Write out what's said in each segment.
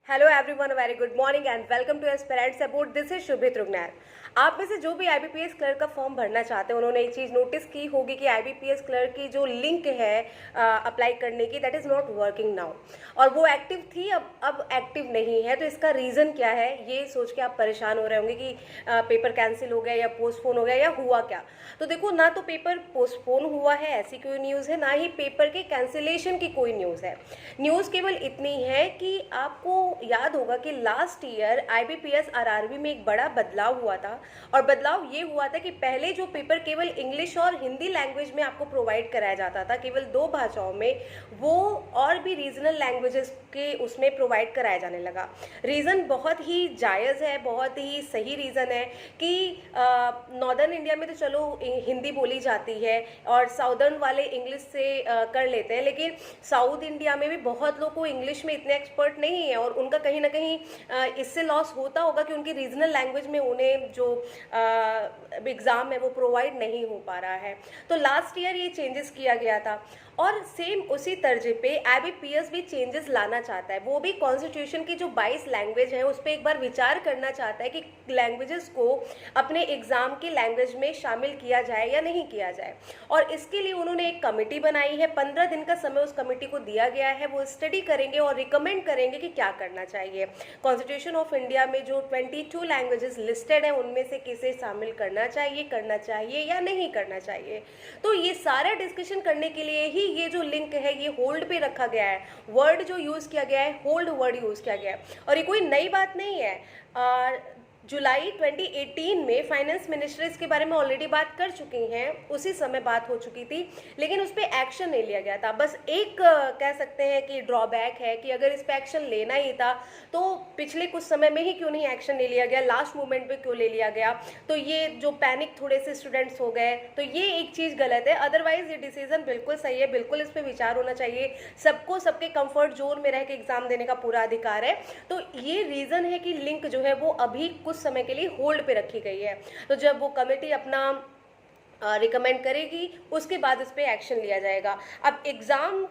Hello everyone, very good morning and welcome to aspirants about. This is Shubhit रुग्नार। आप में से जो भी आईबीपीएस क्लर्क का फॉर्म भरना चाहते हैं उन्होंने एक चीज़ नोटिस की होगी कि आईबीपीएस क्लर्क की जो लिंक है अप्लाई करने की, that is not working now. और वो एक्टिव थी, अब एक्टिव नहीं है। तो इसका रीज़न क्या है, ये सोच के आप परेशान हो रहे होंगे कि पेपर कैंसिल हो गया या पोस्टपोन हो गया या हुआ क्या। तो देखो, ना तो पेपर पोस्टपोन हुआ है ऐसी कोई न्यूज़ है, ना ही पेपर के कैंसिलेशन की कोई न्यूज़ है। न्यूज़ केवल इतनी है कि आपको याद होगा कि लास्ट ईयर आईबीपीएस आरआरबी में एक बड़ा बदलाव हुआ था। और बदलाव ये हुआ था कि पहले जो पेपर केवल इंग्लिश और हिंदी लैंग्वेज में आपको प्रोवाइड कराया जाता था, केवल 2 भाषाओं में, वो और भी रीजनल लैंग्वेजेस के उसमें प्रोवाइड कराया जाने लगा। रीज़न बहुत ही जायज़ है, बहुत ही सही रीज़न है कि नॉर्दर्न इंडिया में तो चलो हिंदी बोली जाती है और साउदर्न वाले इंग्लिश से कर लेते हैं, लेकिन साउथ इंडिया में भी बहुत लोग को इंग्लिश में इतने एक्सपर्ट नहीं है और उनका कहीं ना कहीं इससे लॉस होता होगा कि उनकी रीजनल लैंग्वेज में उन्हें जो एग्ज़ाम है वो प्रोवाइड नहीं हो पा रहा है। तो लास्ट ईयर ये चेंजेस किया गया था और सेम उसी तर्ज पे आईबीपीएस भी चेंजेस लाना चाहता है। वो भी कॉन्स्टिट्यूशन की जो 22 लैंग्वेज है उस पर एक बार विचार करना चाहता है कि लैंग्वेजेस को अपने एग्ज़ाम की लैंग्वेज में शामिल किया जाए या नहीं किया जाए। और इसके लिए उन्होंने एक कमेटी बनाई है, 15 दिन का समय उस कमेटी को दिया गया है। वो स्टडी करेंगे और रिकमेंड करेंगे कि क्या करना चाहिए। कॉन्स्टिट्यूशन ऑफ इंडिया में जो 22 लैंग्वेजेस लिस्टेड हैं उनमें से किसे शामिल करना चाहिए या नहीं करना चाहिए। तो ये सारा डिस्कशन करने के लिए ही ये जो लिंक है ये होल्ड पे रखा गया है। वर्ड जो यूज़ किया गया है, होल्ड वर्ड यूज़ किया गया है। और ये कोई नई बात नहीं है। जुलाई 2018 में फाइनेंस मिनिस्टर इसके बारे में ऑलरेडी बात कर चुकी हैं, उसी समय बात हो चुकी थी, लेकिन उस पर एक्शन नहीं लिया गया था। बस एक कह सकते हैं कि ड्रॉबैक है कि अगर इस पर एक्शन लेना ही था तो पिछले कुछ समय में ही क्यों नहीं एक्शन ले लिया गया, लास्ट मोमेंट पे क्यों ले लिया गया। तो ये जो पैनिक थोड़े से स्टूडेंट्स हो गए, तो ये एक चीज़ गलत है। अदरवाइज ये डिसीजन बिल्कुल सही है, बिल्कुल इस पर विचार होना चाहिए। सबको सबके कंफर्ट जोन में रह के एग्जाम देने का पूरा अधिकार है। तो ये रीज़न है कि लिंक जो है वो अभी कुछ समय के लिए होल्ड पे रखी गई है। तो जब वो कमेटी अपना रिकमेंड करेगी उसके बाद इस पर एक्शन लिया जाएगा। अब एग्ज़ाम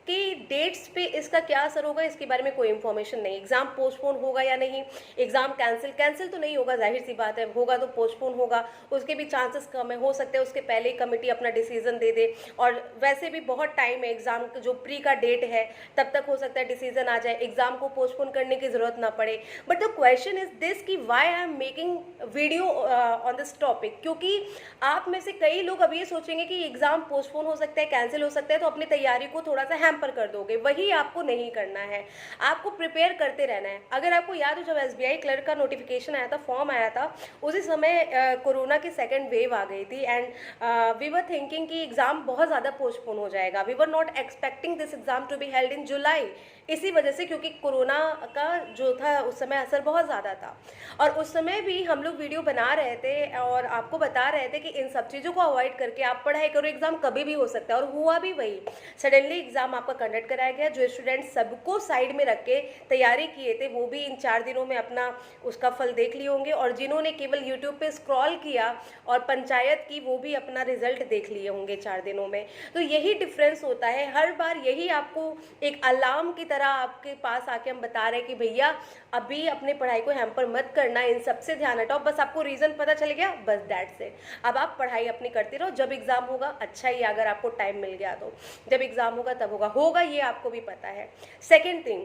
कि डेट्स पे इसका क्या असर होगा इसके बारे में कोई इन्फॉर्मेशन नहीं। एग्ज़ाम पोस्टपोन होगा या नहीं, एग्ज़ाम कैंसिल तो नहीं होगा, जाहिर सी बात है। होगा तो पोस्टपोन होगा, उसके भी चांसेस कम है। हो सकता है उसके पहले ही कमेटी अपना डिसीजन दे दे। और वैसे भी बहुत टाइम है, एग्ज़ाम जो प्री का डेट है तब तक हो सकता है डिसीजन आ जाए, एग्ज़ाम को पोस्टपोन करने की ज़रूरत ना पड़े। But the question is this कि why I am making video on this topic, क्योंकि आप में से कई लोग अब ये सोचेंगे कि एग्ज़ाम पोस्टपोन हो सकता है, कैंसिल हो सकता है, तो अपनी तैयारी को थोड़ा सा पर कर दोगे। वही आपको नहीं करना है, आपको प्रिपेयर करते रहना है। अगर आपको याद हो, जब एसबीआई क्लर्क का नोटिफिकेशन आया था, फॉर्म आया था, उसी समय कोरोना की सेकेंड वेव आ गई थी एंड वी वर थिंकिंग कि एग्जाम बहुत ज़्यादा पोस्टपोन हो जाएगा। We were not expecting this exam to be held in July, इसी वजह से, क्योंकि कोरोना का जो था उस समय असर बहुत ज़्यादा था। और उस समय भी हम लोग वीडियो बना रहे थे और आपको बता रहे थे कि इन सब चीज़ों को अवॉइड करके आप पढ़ाई करो, एग्ज़ाम कभी भी हो सकता है। और हुआ भी वही, सडनली एग्ज़ाम आपका कंडक्ट कराया गया। जो स्टूडेंट सबको साइड में रख के तैयारी किए थे वो भी इन 4 दिनों में अपना उसका फल देख लिए होंगे, और जिन्होंने केवल यूट्यूब पे स्क्रॉल किया और पंचायत की, वो भी अपना रिजल्ट देख लिए होंगे 4 दिनों में। तो यही डिफरेंस होता है हर बार। यही आपको एक अलार्म की तरह आपके पास आके हम बता रहे हैं कि भैया अभी अपने पढ़ाई को हैम्पर मत करना, इन सबसे ध्यान हटाओ। बस आपको रीज़न पता चल गया, बस दैट्स इट। अब आप पढ़ाई अपनी करते रहो। जब एग्ज़ाम होगा अच्छा ही, अगर आपको टाइम मिल गया तो। जब एग्ज़ाम होगा तब होगा ये आपको भी पता है। सेकेंड थिंग,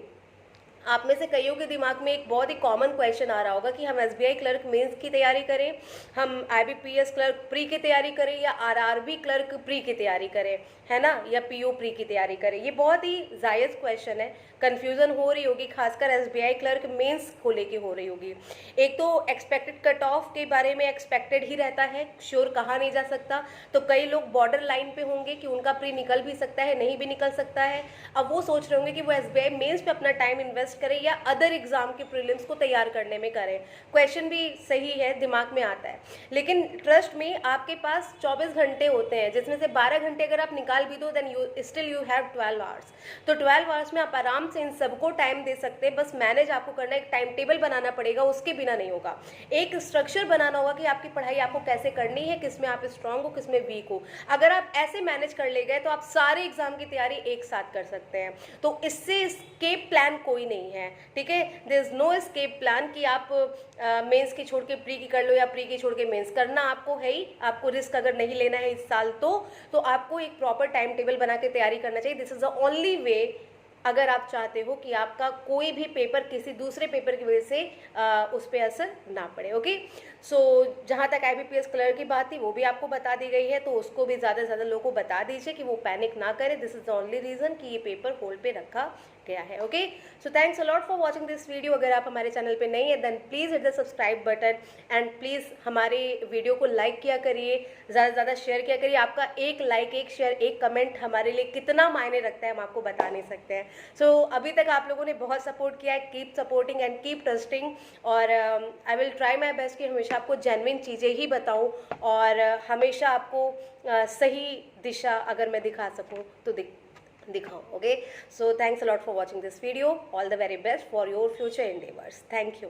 आप में से कईयों के दिमाग में एक बहुत ही कॉमन क्वेश्चन आ रहा होगा कि हम एसबीआई क्लर्क मेंस की तैयारी करें, हम आईबीपीएस क्लर्क प्री की तैयारी करें, या आरआरबी क्लर्क प्री की तैयारी करें, है ना, या पीओ प्री की तैयारी करें। ये बहुत ही जायज़ क्वेश्चन है। कन्फ्यूज़न हो रही होगी, खासकर एसबीआई क्लर्क मेंस को लेके हो रही होगी। एक तो एक्सपेक्टेड कट ऑफ के बारे में एक्सपेक्टेड ही रहता है, श्योर कहा नहीं जा सकता। तो कई लोग बॉर्डर लाइन पे होंगे कि उनका प्री निकल भी सकता है, नहीं भी निकल सकता है। अब वो सोच रहे होंगे कि वो एसबीआई मेंस पे अपना टाइम इन्वेस्ट करें या अदर एग्जाम के प्रीलिम्स को तैयार करने में करें। क्वेश्चन भी सही है, दिमाग में आता है, लेकिन ट्रस्ट में आपके पास 24 घंटे होते हैं, जिसमें से 12 घंटे अगर आप निकाल भी दो देन यू हैव 12 आवर्स। तो 12 आवर्स में आप आराम से इन सबको टाइम दे सकते हैं। बस मैनेज आपको करना, एक टाइम टेबल बनाना पड़ेगा, उसके बिना नहीं होगा। एक स्ट्रक्चर बनाना होगा कि आपकी पढ़ाई आपको कैसे करनी है, किसमें आप स्ट्रांग हो, किसमें वीक हो। अगर आप ऐसे मैनेज कर ले गए तो आप सारे एग्जाम की तैयारी एक साथ कर सकते हैं। तो इससे स्केप प्लान कोई नहीं नहीं है, ठीक है। There is no escape plan कि आप मेंस की छोड़ के प्री की कर लो या प्री की छोड़ के मेंस करना आपको है ही। आपको रिस्क अगर नहीं लेना है इस साल तो आपको एक प्रॉपर टाइम टेबल बना के तैयारी करना चाहिए। This is the only way अगर आप चाहते हो कि आपका कोई भी पेपर किसी दूसरे पेपर की वजह से उस पर असर ना पड़े। ओके, सो जहाँ तक IBPS क्लर्क की बात थी वो भी आपको बता दी गई है, तो उसको भी ज़्यादा से ज़्यादा लोगों को बता दीजिए कि वो पैनिक ना करें। This is the only reason कि ये पेपर होल्ड पे रखा गया है। Okay, so thanks a lot for watching this video. अगर आप हमारे चैनल पे नहीं है then please hit the subscribe button and please हमारे वीडियो को लाइक किया करिए, ज़्यादा से ज़्यादा शेयर किया करिए। आपका एक लाइक, एक शेयर, एक कमेंट हमारे लिए कितना मायने रखता है हम आपको बता नहीं सकते हैं। सो अभी तक आप लोगों ने बहुत सपोर्ट किया है, keep supporting and keep trusting. और I will try my best कि हमेशा आपको जेन्युइन चीज़ें ही बताऊं और हमेशा आपको सही दिशा अगर मैं दिखा सकूं तो दिखाऊं। Okay, so thanks a lot for watching this video. All the very best for your future endeavours. Thank you.